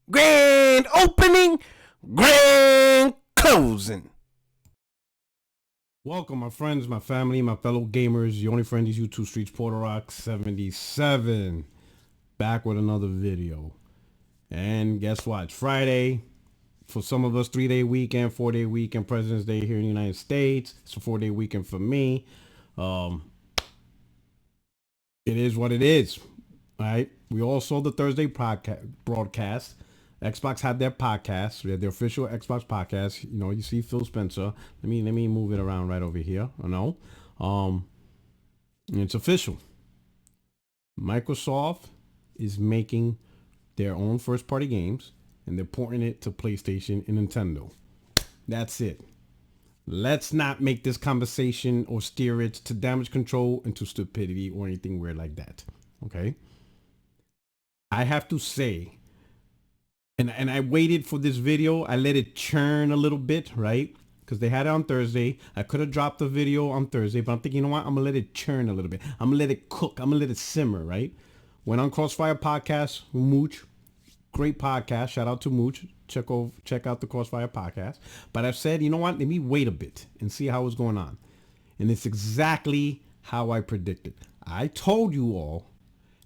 Grand opening, grand closing. Welcome, my friends, my family, my fellow gamers. Your only friend is YouTube Streets PorterRock77. Back with another video. And guess what? It's Friday. For some of us, 3-day weekend, 4-day weekend, President's Day here in the United States. It's a 4-day weekend for me. It is what it is. All right. We all saw the Thursday broadcast. Xbox had their podcast. We had their official Xbox podcast. You know, you see Phil Spencer. Let me move it around right over here. I know. It's official. Microsoft is making their own first-party games, and they're porting it to PlayStation and Nintendo. That's it. Let's not make this conversation or steer it to damage control, into stupidity, or anything weird like that. Okay? I have to say, and I waited for this video. I let it churn a little bit, right? Because they had it on Thursday. I could have dropped the video on Thursday, but I'm thinking, you know what? I'm going to let it churn a little bit. I'm going to let it cook. I'm going to let it simmer, right? Went on Crossfire Podcast, Mooch. Great podcast. Shout out to Mooch. Check out the Crossfire Podcast. But I've said, you know what? Let me wait a bit and see how it's going on. And it's exactly how I predicted. I told you all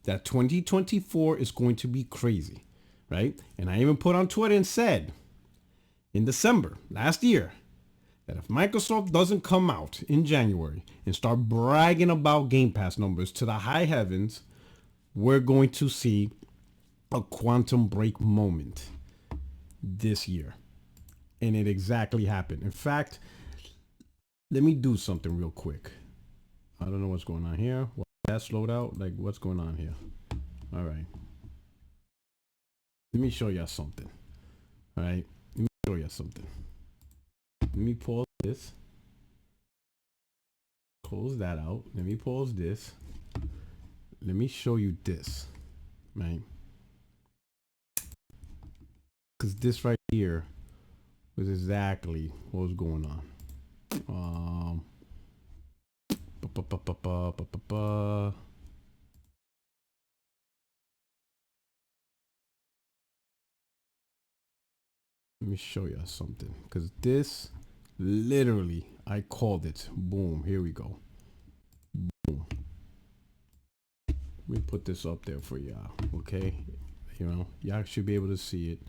that 2024 is going to be crazy, right? And I even put on Twitter and said in December last year that if Microsoft doesn't come out in January and start bragging about Game Pass numbers to the high heavens, we're going to see a quantum break moment this year. And it exactly happened. In fact, let me do something real quick. I don't know what's going on here. That slowed out. Like, what's going on here? All right. Let me show you something. All right. Let me show you something. Let me pause this. Close that out. Let me pause this. Let me show you this. Right. Because this right here was exactly what was going on. Let me show you something, because this literally, I called it. Boom, here we go. Boom. Let me put this up there for y'all, okay? You know, y'all should be able to see it.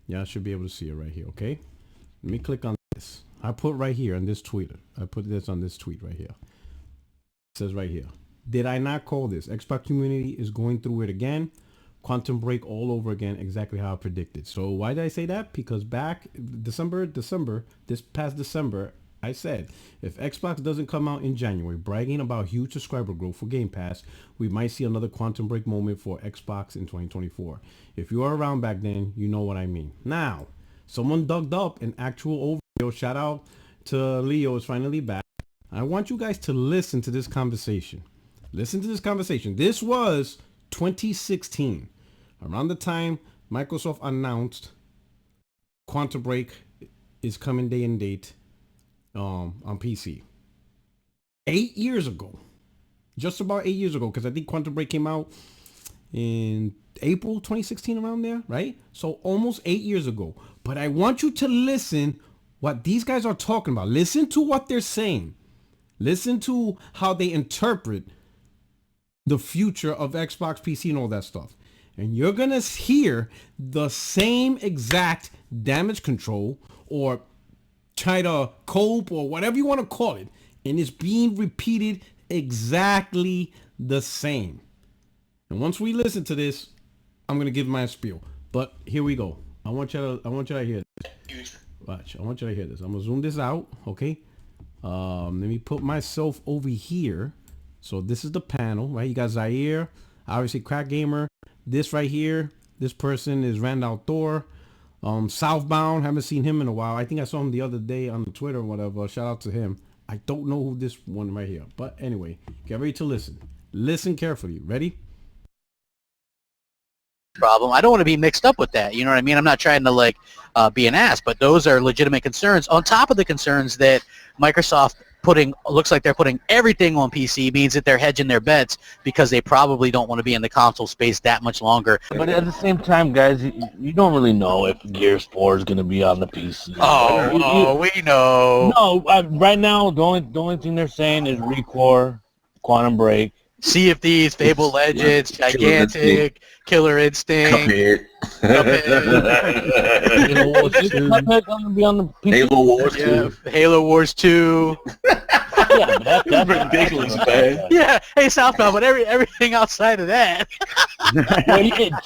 Y'all should be able to see it right here, okay? Let me click on this. I put right here on this tweet. I put this on this tweet right here. It says right here, did I not call this? Xbox community is going through it again. Quantum break all over again, exactly how I predicted. So why did I say that? Because back this past December, I said, if Xbox doesn't come out in January bragging about huge subscriber growth for Game Pass, we might see another quantum break moment for Xbox in 2024. If you are around back then, you know what I mean. Now, someone dug up an actual overview. Shout out to Leo, is finally back. I want you guys to listen to this conversation. Listen to this conversation. This was 2016, around the time Microsoft announced Quantum Break is coming day and date on PC. 8 years ago, just about 8 years ago, because I think Quantum Break came out in April 2016, around there, right? So almost 8 years ago. But I want you to listen what these guys are talking about. Listen to what they're saying. Listen to how they interpret the future of Xbox, PC, and all that stuff. And you're going to hear the same exact damage control or try to cope or whatever you want to call it. And it's being repeated exactly the same. And once we listen to this, I'm going to give my spiel. But here we go. I want you to hear this. Watch. I want you to hear this. I'm going to zoom this out. Okay. Let me put myself over here. So this is the panel, right? You got Zaire, obviously Crack Gamer. This right here, this person is Randall Thor. Southbound, haven't seen him in a while. I think I saw him the other day on Twitter or whatever. Shout out to him. I don't know who this one right here. But anyway, get ready to listen. Listen carefully. Ready? Problem. I don't want to be mixed up with that. You know what I mean? I'm not trying to be an ass, but those are legitimate concerns on top of the concerns that Microsoft looks like they're putting everything on PC means that they're hedging their bets because they probably don't want to be in the console space that much longer. But at the same time, guys, you don't really know if Gears 4 is going to be on the PC. We know. No, right now, the only thing they're saying is ReCore, Quantum Break. Sea of Thieves, Fable Legends, Gigantic, Killer Instinct. Cuphead. Cuphead going to be on the PC? Halo Wars 2. Halo Wars 2. Yeah, that's ridiculous, man. Yeah, hey, Southbound, but everything outside of that.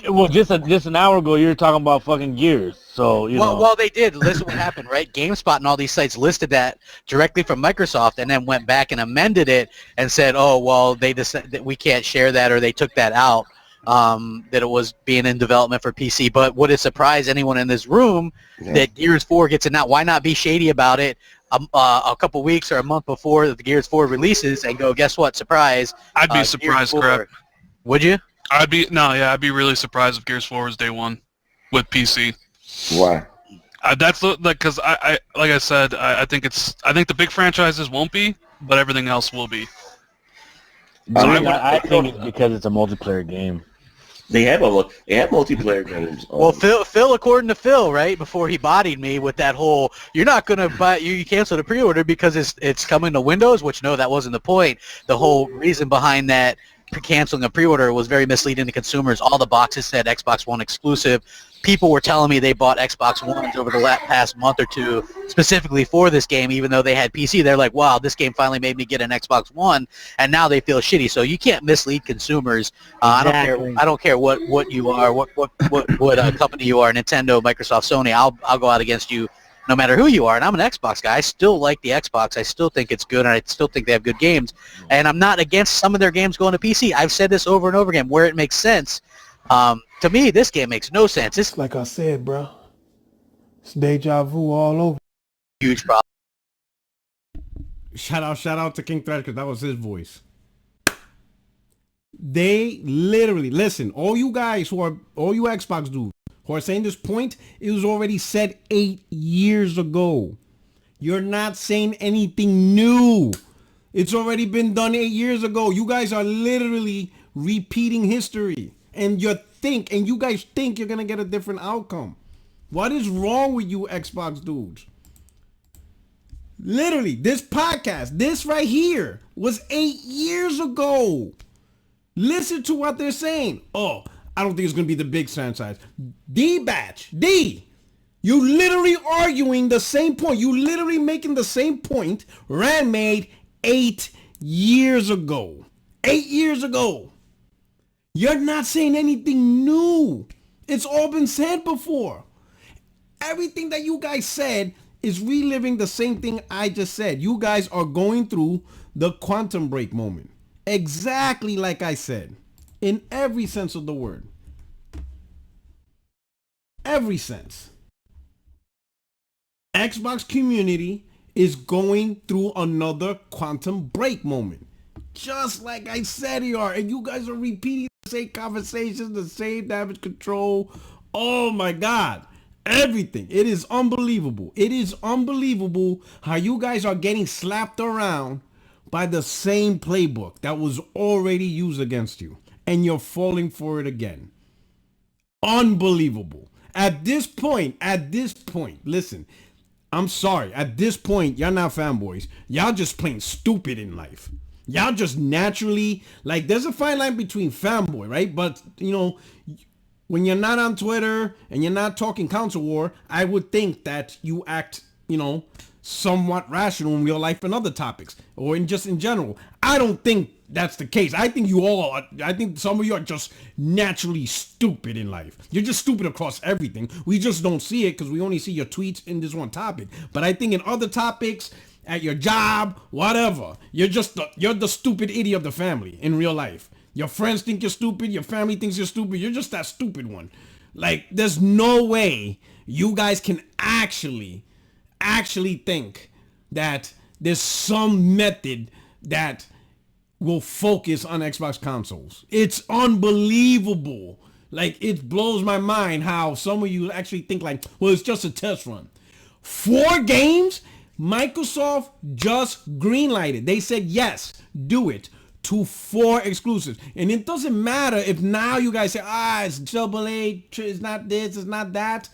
Well, just an hour ago, you were talking about fucking Gears. So, you know. Well, they did. Listen what happened, right? GameSpot and all these sites listed that directly from Microsoft and then went back and amended it and said, oh, well, they decided that we can't share that or they took that out, that it was being in development for PC. But would it surprise anyone in this room that Gears 4 gets announced? Why not be shady about it a couple weeks or a month before the Gears 4 releases and go, guess what, surprise. I'd be surprised, crap. Would you? I'd be really surprised if Gears 4 was day one with PC. Why? That's like because I like I said I think the big franchises won't be, but everything else will be. I think it's because it's a multiplayer game. They have multiplayer games. Well, Phil, according to Phil, right before he bodied me with that whole, you're not gonna buy, you cancel the pre-order because it's coming to Windows. Which no, that wasn't the point. The whole reason behind that canceling a pre-order was very misleading to consumers. All the boxes said Xbox One exclusive. People were telling me they bought Xbox Ones over the past month or two specifically for this game, even though they had PC. They're like, wow, this game finally made me get an Xbox One, and now they feel shitty. So you can't mislead consumers. Exactly. I don't care what you are, what company you are, Nintendo, Microsoft, Sony. I'll go out against you no matter who you are. And I'm an Xbox guy. I still like the Xbox. I still think it's good, and I still think they have good games. And I'm not against some of their games going to PC. I've said this over and over again where it makes sense. To me, this game makes no sense. It's like I said, bro. It's deja vu all over. Huge problem. Shout out to King Thresh because that was his voice. They literally, listen, all you Xbox dudes who are saying this point, it was already said 8 years ago. You're not saying anything new. It's already been done 8 years ago. You guys are literally repeating history. And you guys think you're gonna get a different outcome. What is wrong with you Xbox dudes? Literally, this podcast, this right here, was 8 years ago. Listen to what they're saying. Oh, I don't think it's gonna be the big franchise. D, you literally arguing the same point. You literally making the same point Rand made 8 years ago. 8 years ago. You're not saying anything new. It's all been said before. Everything that you guys said is reliving the same thing I just said. You guys are going through the quantum break moment. Exactly like I said. In every sense of the word. Every sense. Xbox community is going through another quantum break moment. Just like I said you are. And you guys are repeating the same conversations, the same damage control. Oh my God. Everything. It is unbelievable. It is unbelievable how you guys are getting slapped around by the same playbook that was already used against you. And you're falling for it again. Unbelievable. At this point, listen, I'm sorry. At this point, y'all not fanboys. Y'all just plain stupid in life. Y'all just naturally, like, there's a fine line between fanboy, right? But, you know, when you're not on Twitter and you're not talking council war, I would think that you act, you know, somewhat rational in real life and other topics, or in general. I don't think that's the case. I think some of you are just naturally stupid in life. You're just stupid across everything. We just don't see it because we only see your tweets in this one topic. But I think in other topics, at your job, whatever, you're the stupid idiot of the family in real life. Your friends think you're stupid. Your family thinks you're stupid. You're just that stupid one. Like, there's no way you guys can actually think that there's some method that will focus on Xbox consoles. It's unbelievable. Like, it blows my mind how some of you actually think like, well, it's just a test run. 4 games? Microsoft just greenlighted. They said, yes, do it to 4 exclusives. And it doesn't matter if now you guys say, it's AA, it's not this, it's not that.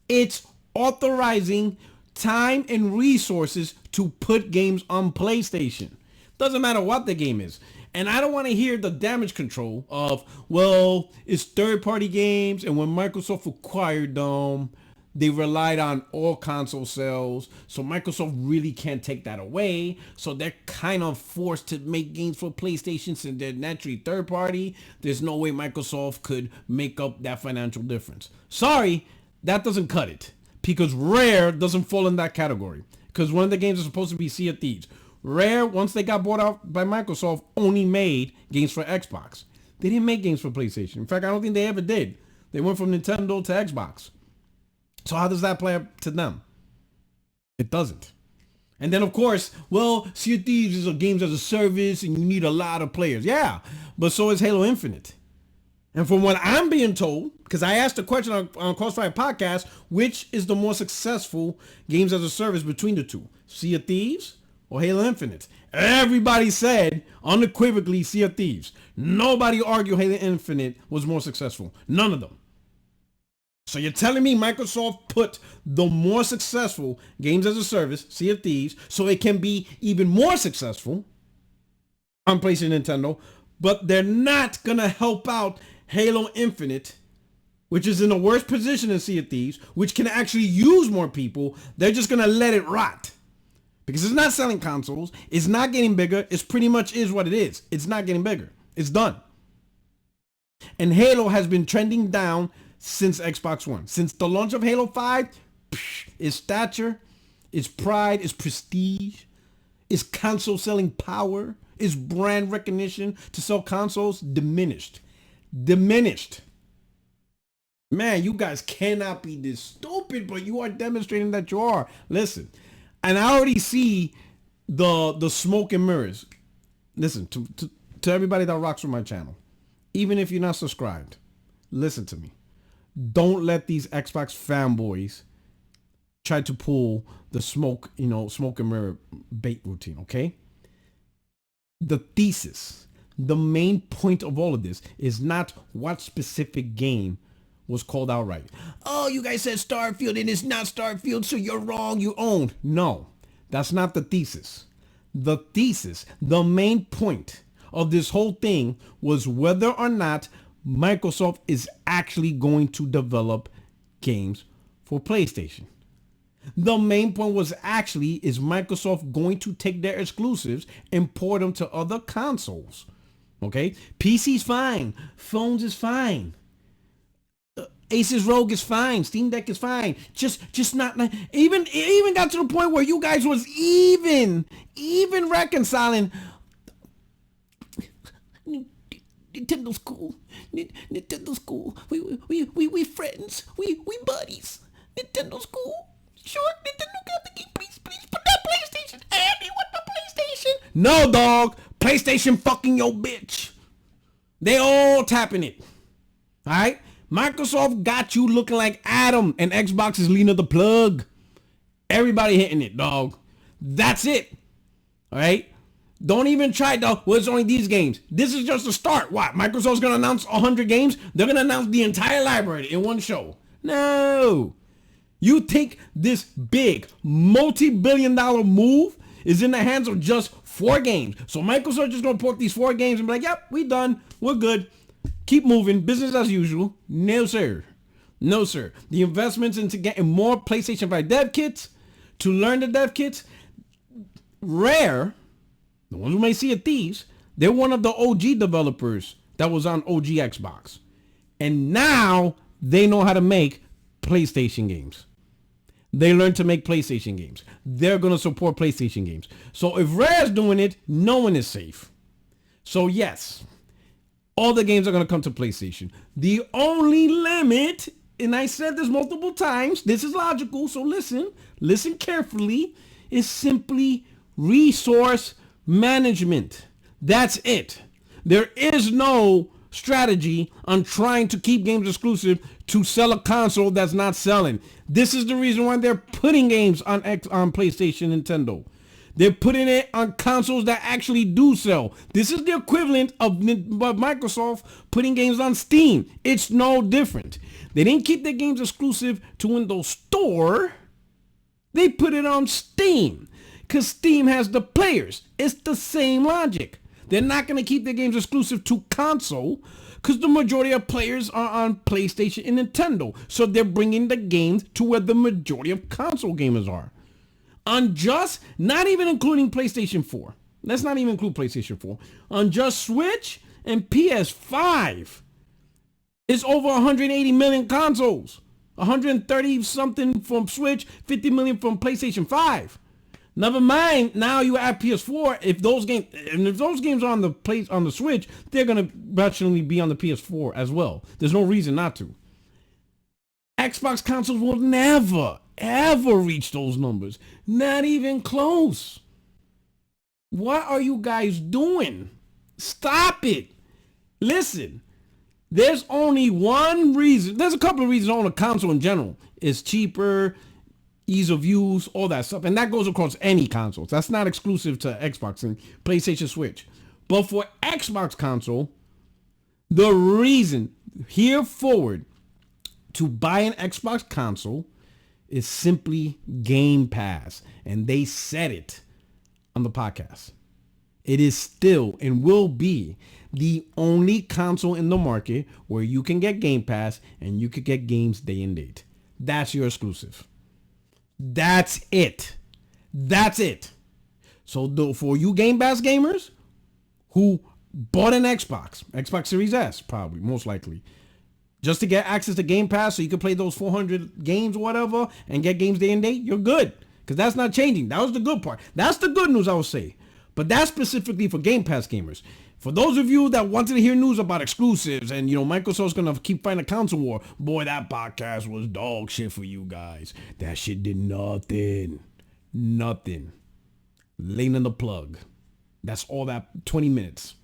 It's authorizing time and resources to put games on PlayStation. Doesn't matter what the game is. And I don't want to hear the damage control of, well, it's third-party games, and when Microsoft acquired them, they relied on all console sales, so Microsoft really can't take that away. So they're kind of forced to make games for PlayStation since they're naturally third-party. There's no way Microsoft could make up that financial difference. Sorry, that doesn't cut it, because Rare doesn't fall in that category, because one of the games is supposed to be Sea of Thieves. Rare, once they got bought out by Microsoft, only made games for Xbox. They didn't make games for PlayStation. In fact, I don't think they ever did. They went from Nintendo to Xbox. So how does that play up to them? It doesn't. And then, of course, well, Sea of Thieves is a games as a service and you need a lot of players. Yeah, but so is Halo Infinite. And from what I'm being told, because I asked a question on Crossfire Podcast, which is the more successful games as a service between the two? Sea of Thieves or Halo Infinite? Everybody said unequivocally Sea of Thieves. Nobody argued Halo Infinite was more successful. None of them. So you're telling me Microsoft put the more successful games as a service, Sea of Thieves, so it can be even more successful on PlayStation and Nintendo, but they're not going to help out Halo Infinite, which is in a worse position than Sea of Thieves, which can actually use more people. They're just going to let it rot. Because it's not selling consoles. It's not getting bigger. It's pretty much is what it is. It's not getting bigger. It's done. And Halo has been trending down since Xbox One. Since the launch of Halo 5, its stature, its pride, its prestige, its console selling power, its brand recognition to sell consoles diminished. Diminished. Man, you guys cannot be this stupid, but you are demonstrating that you are. Listen, and I already see the smoke and mirrors. Listen, to everybody that rocks with my channel, even if you're not subscribed, listen to me. Don't let these Xbox fanboys try to pull the smoke and mirror bait routine, okay? The thesis, the main point of all of this is not what specific game was called out right. Oh, you guys said Starfield and it's not Starfield, so you're wrong, you own. No, that's not the thesis. The thesis, the main point of this whole thing was whether or not Microsoft is actually going to develop games for PlayStation. The main point was actually, is Microsoft going to take their exclusives and port them to other consoles? Okay, PC's fine, phones is fine, Asus ROG is fine, Steam Deck is fine. Just not even. It even got to the point where you guys was even reconciling. Nintendo's cool. Nintendo's cool. We friends. We buddies. Nintendo's cool. Sure, Nintendo got the game. Please put that PlayStation. Andy, what the PlayStation? No, dog. PlayStation fucking your bitch. They all tapping it. All right. Microsoft got you looking like Adam, and Xbox is leaning the plug. Everybody hitting it, dog. That's it. All right. Don't even try, though. Well, it's only these games. This is just a start. What? Microsoft's going to announce 100 games? They're going to announce the entire library in one show. No. You think this big, multi-billion-dollar move is in the hands of just 4 games. So Microsoft just going to port these 4 games and be like, yep, we done. We're good. Keep moving. Business as usual. No, sir. No, sir. The investments into getting more PlayStation 5 dev kits, to learn the dev kits, Rare, the ones who may see it thieves, they're one of the OG developers that was on OG Xbox. And now they know how to make PlayStation games. They learned to make PlayStation games. They're going to support PlayStation games. So if Rare's doing it, no one is safe. So yes, all the games are going to come to PlayStation. The only limit, and I said this multiple times, this is logical, so listen carefully, is simply resource management. That's it. There is no strategy on trying to keep games exclusive to sell a console that's not selling. This is the reason why they're putting games on PlayStation, Nintendo. They're putting it on consoles that actually do sell. This is the equivalent of Microsoft putting games on Steam. It's no different. They didn't keep their games exclusive to Windows Store. They put it on Steam because Steam has the players. It's the same logic. They're not going to keep their games exclusive to console because the majority of players are on PlayStation and Nintendo. So they're bringing the games to where the majority of console gamers are. On just, not even including PlayStation 4. Let's not even include PlayStation 4. On just Switch and PS5, it's over 180 million consoles. 130 something from Switch, 50 million from PlayStation 5. Never mind, now you add PS4. If those games are on the Switch, they're gonna virtually be on the PS4 as well. There's no reason not to. Xbox consoles will never, ever reach those numbers. Not even close. What are you guys doing? Stop it. Listen, there's only one reason. There's a couple of reasons on a console in general. It's cheaper, ease of use, all that stuff. And that goes across any consoles. That's not exclusive to Xbox and PlayStation Switch. But for Xbox console, the reason here forward to buy an Xbox console is simply Game Pass. And they said it on the podcast. It is still and will be the only console in the market where you can get Game Pass and you can get games day and date. That's your exclusive. That's it. That's it. So for you Game Pass gamers who bought an Xbox Series S, probably, most likely, just to get access to Game Pass so you can play those 400 games or whatever and get games day and date, you're good. Because that's not changing. That was the good part. That's the good news, I would say. But that's specifically for Game Pass gamers. For those of you that wanted to hear news about exclusives and, Microsoft's going to keep fighting a console war, boy, that podcast was dog shit for you guys. That shit did nothing. Nothing. Lena the plug. That's all that 20 minutes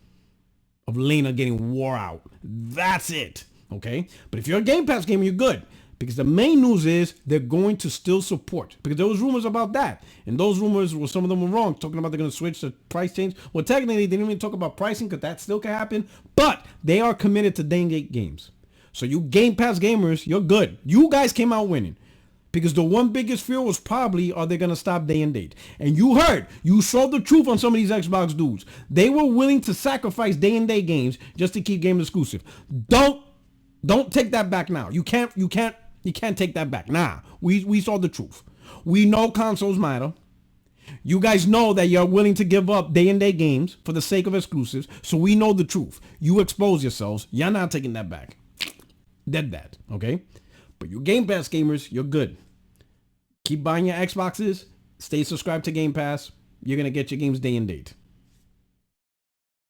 of Lena getting wore out. That's it. Okay? But if you're a Game Pass gamer, you're good. Because the main news is they're going to still support. Because there was rumors about that. And those rumors, some of them were wrong. Talking about they're going to switch the price change. Well, technically, they didn't even talk about pricing because that still can happen. But they are committed to day and date games. So you Game Pass gamers, you're good. You guys came out winning. Because the one biggest fear was probably, are they going to stop day and date? And you saw the truth on some of these Xbox dudes. They were willing to sacrifice day and date games just to keep games exclusive. Don't take that back now. You can't take that back. Nah, we saw the truth. We know consoles matter. You guys know that you're willing to give up day and day games for the sake of exclusives. So we know the truth. You expose yourselves. You're not taking that back. Dead that, okay? But you Game Pass gamers, you're good. Keep buying your Xboxes. Stay subscribed to Game Pass. You're going to get your games day and date.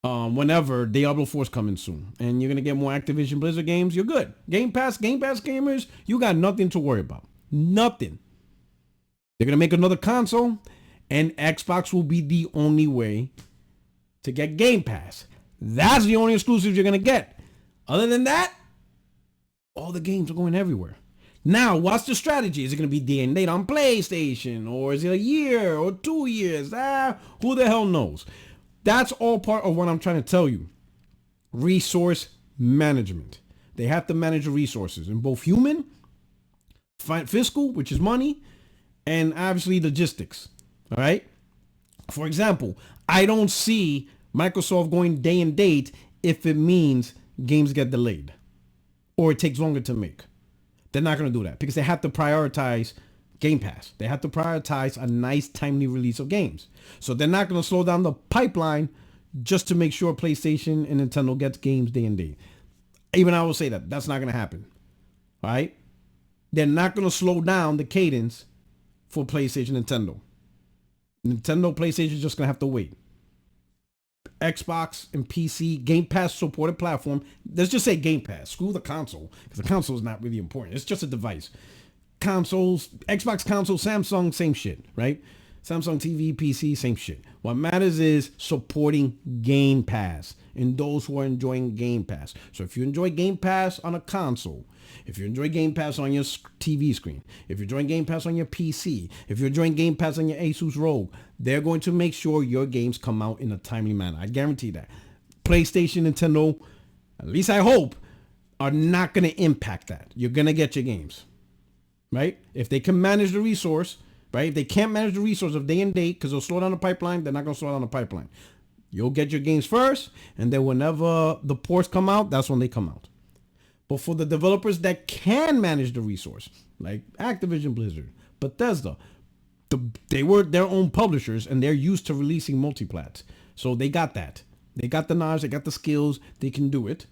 Whenever Diablo 4 is coming soon. And you're going to get more Activision Blizzard games, you're good. Game Pass gamers, you got nothing to worry about. Nothing. They're going to make another console, and Xbox will be the only way to get Game Pass. That's the only exclusives you're going to get. Other than that, all the games are going everywhere. Now, what's the strategy? Is it going to be day and date on PlayStation? Or is it a year or 2 years? Who the hell knows? That's all part of what I'm trying to tell you. Resource management. They have to manage the resources in both human, fiscal, which is money, and obviously logistics. All right? For example, I don't see Microsoft going day and date if it means games get delayed or it takes longer to make. They're not going to do that because they have to prioritize Game Pass. They have to prioritize a nice, timely release of games. So they're not going to slow down the pipeline just to make sure PlayStation and Nintendo gets games day and day. Even I will say that. That's not going to happen. All right? They're not going to slow down the cadence for PlayStation and Nintendo. PlayStation is just going to have to wait. Xbox and PC, Game Pass supported platform. Let's just say Game Pass. Screw the console, because the console is not really important. It's just a device. Consoles, Xbox console, Samsung, same shit, right? Samsung TV, PC, same shit. What matters is supporting Game Pass and those who are enjoying Game Pass. So if you enjoy Game Pass on a console, if you enjoy Game Pass on your TV screen, if you're enjoying Game Pass on your PC, if you're enjoying Game Pass on your Asus ROG, they're going to make sure your games come out in a timely manner. I guarantee that. PlayStation, Nintendo, at least I hope, are not going to impact that. You're going to get your games, right? If they can manage the resource, right? If they can't manage the resource of day and date because they'll slow down the pipeline, they're not going to slow down the pipeline. You'll get your games first, and then whenever the ports come out, that's when they come out. But for the developers that can manage the resource, like Activision Blizzard, Bethesda, they were their own publishers, and they're used to releasing multiplats. So they got that. They got the knowledge, they got the skills, they can do it.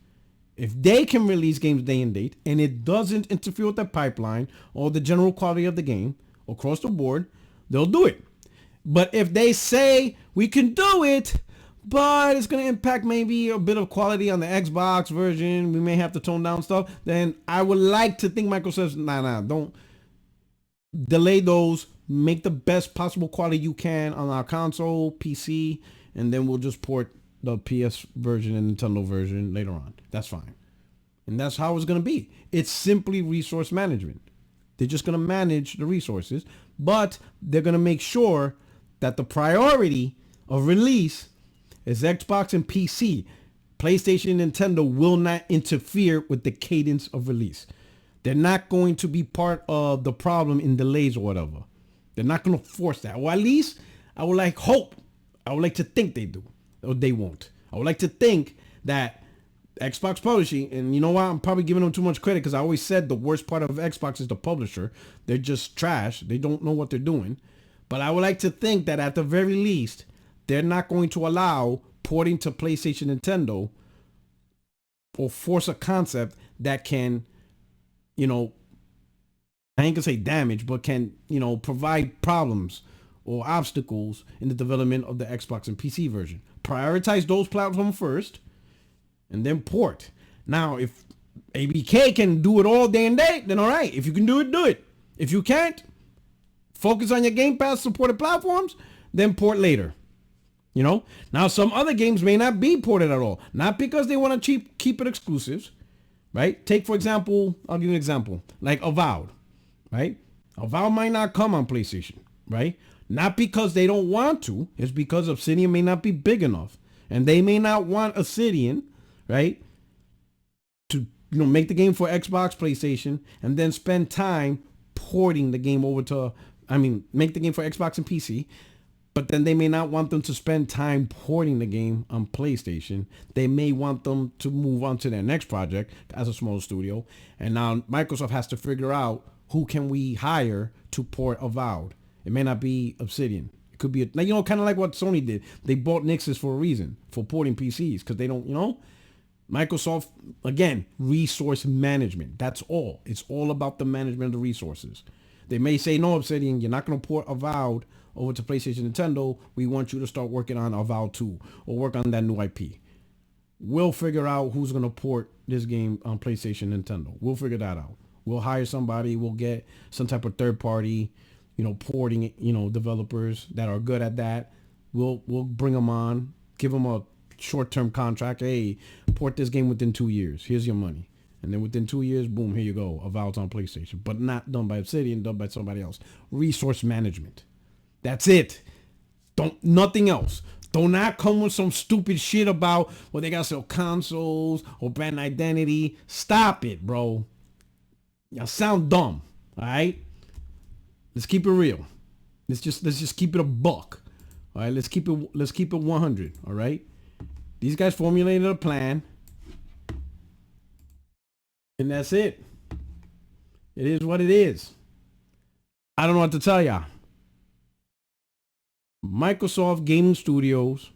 If they can release games day and date and it doesn't interfere with the pipeline or the general quality of the game across the board, they'll do it. But if they say we can do it, but it's going to impact maybe a bit of quality on the Xbox version, we may have to tone down stuff, then I would like to think Microsoft says, nah, don't delay those, make the best possible quality you can on our console, PC, and then we'll just port the PS version and Nintendo version later on. That's fine. And that's how it's going to be. It's simply resource management. They're just going to manage the resources, but they're going to make sure that the priority of release is Xbox and PC. PlayStation and Nintendo will not interfere with the cadence of release. They're not going to be part of the problem in delays or whatever. They're not going to force that. Or at least I would like to think they do. Or they won't. I would like to think that Xbox publishing, and you know what, I'm probably giving them too much credit because I always said the worst part of Xbox is the publisher. They're just trash. They don't know what they're doing. But I would like to think that at the very least, they're not going to allow porting to PlayStation, Nintendo, or force a concept that can, I ain't gonna say damage, but can, provide problems or obstacles in the development of the Xbox and PC version. Prioritize those platforms first and then port. Now, if ABK can do it all day and date, then all right. If you can do it, do it. If you can't, focus on your Game Pass supported platforms, then port later. Now some other games may not be ported at all. Not because they want to keep it exclusives, right? Take, for example, I'll give you an example, like Avowed, right? Avowed might not come on PlayStation, right? Not because they don't want to. It's because Obsidian may not be big enough. And they may not want Obsidian, right, to make the game for Xbox, PlayStation, and then spend time porting the game over to, make the game for Xbox and PC. But then they may not want them to spend time porting the game on PlayStation. They may want them to move on to their next project as a smaller studio. And now Microsoft has to figure out who can we hire to port Avowed. It may not be Obsidian. It could be, kind of like what Sony did. They bought Nixus for a reason, for porting PCs, because they don't, Microsoft, again, resource management. That's all. It's all about the management of the resources. They may say, no, Obsidian, you're not going to port Avowed over to PlayStation, Nintendo. We want you to start working on Avowed 2 or work on that new IP. We'll figure out who's going to port this game on PlayStation, Nintendo. We'll figure that out. We'll hire somebody. We'll get some type of third party, porting, developers that are good at that. We'll bring them on, give them a short-term contract. Hey, port this game within 2 years. Here's your money. And then within 2 years, boom, here you go. Avowed's on PlayStation. But not done by Obsidian, done by somebody else. Resource management. That's it. Nothing else. Do not come with some stupid shit about, they got to sell consoles or brand identity. Stop it, bro. Y'all sound dumb. All right? Let's keep it real. Let's just keep it a buck. All right? Let's keep it 100. All right? These guys formulated a plan. And that's it. It is what it is. I don't know what to tell y'all. Microsoft gaming studios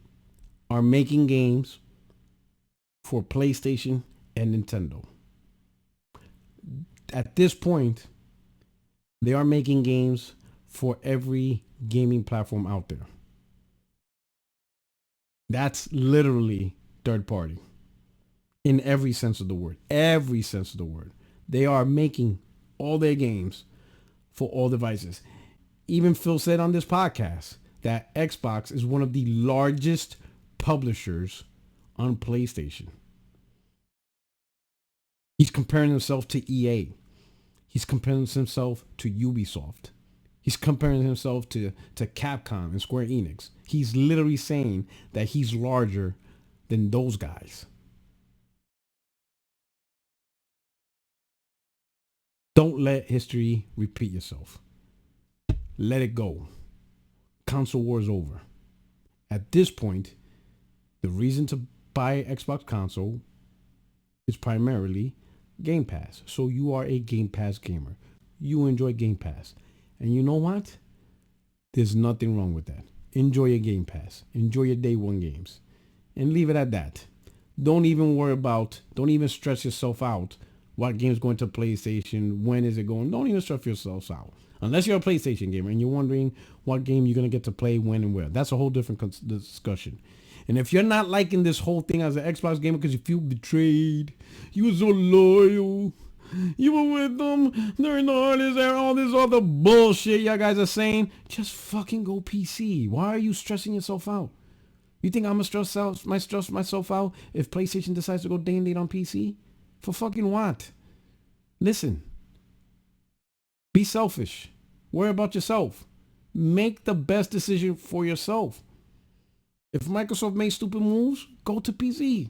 are making games for PlayStation and Nintendo. At this point, they are making games for every gaming platform out there. That's literally third party. In every sense of the word. Every sense of the word. They are making all their games for all devices. even Phil said on this podcast that Xbox is one of the largest publishers on PlayStation. He's comparing himself to EA. He's comparing himself to Ubisoft. He's comparing himself to Capcom and Square Enix. He's literally saying that he's larger than those guys. Don't let history repeat itself. Let it go. Console war is over. At this point, the reason to buy an Xbox console is primarily Game Pass. So you are a Game Pass gamer. You enjoy Game Pass. And you know what? There's nothing wrong with that. Enjoy your Game Pass. Enjoy your day one games. And leave it at that. Don't even stress yourself out. What game's going to PlayStation? When is it going? Don't even stress yourself out. Unless you're a PlayStation gamer and you're wondering what game you're going to get to play, when, and where. That's a whole different discussion. And if you're not liking this whole thing as an Xbox gamer because you feel betrayed, you were so loyal, you were with them during the hardest era, all this other bullshit y'all guys are saying, just fucking go PC. Why are you stressing yourself out? You think I'm going to stress myself out if PlayStation decides to go day and date on PC? For fucking what? Listen. Be selfish. Worry about yourself. Make the best decision for yourself. If Microsoft made stupid moves, go to PC.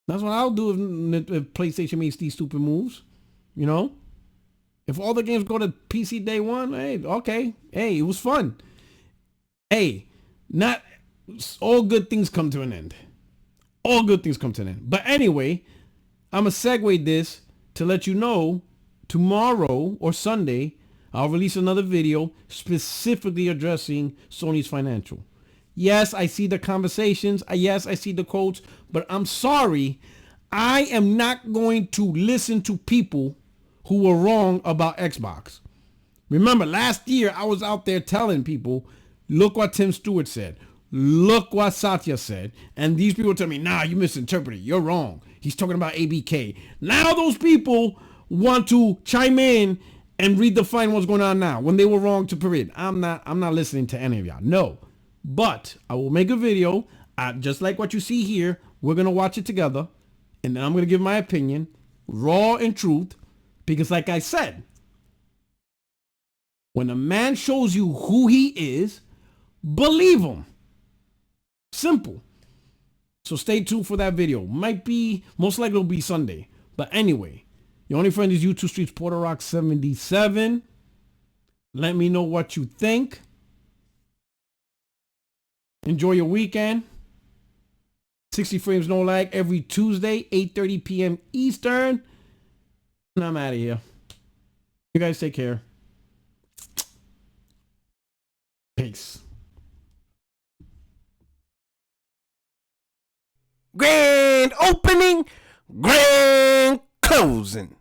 That's what I'll do if PlayStation makes these stupid moves. You know? If all the games go to PC day one, hey, okay. Hey, it was fun. Hey, not all good things come to an end. All good things come to an end. But anyway, I'm going to segue this to let you know tomorrow or Sunday, I'll release another video specifically addressing Sony's financial. Yes, I see the conversations. Yes, I see the quotes, but I'm sorry. I am not going to listen to people who were wrong about Xbox. Remember, last year I was out there telling people, look what Tim Stewart said. Look what Satya said. And these people tell me, nah, you misinterpreted. You're wrong. He's talking about ABK. Now those people want to chime in and redefine what's going on now when they were wrong to parade. I'm not listening to any of y'all. No. But I will make a video, just like what you see here. We're going to watch it together. And then I'm going to give my opinion, raw and truth. Because like I said, when a man shows you who he is, believe him. Simple. So stay tuned for that video. Most likely it'll be Sunday. But anyway, your only friend is YouTube Streets PorterRock77. Let me know what you think. Enjoy your weekend. 60 frames no lag every Tuesday, 8:30 p.m. Eastern. And I'm out of here. You guys take care. Peace. Grand opening, grand closing.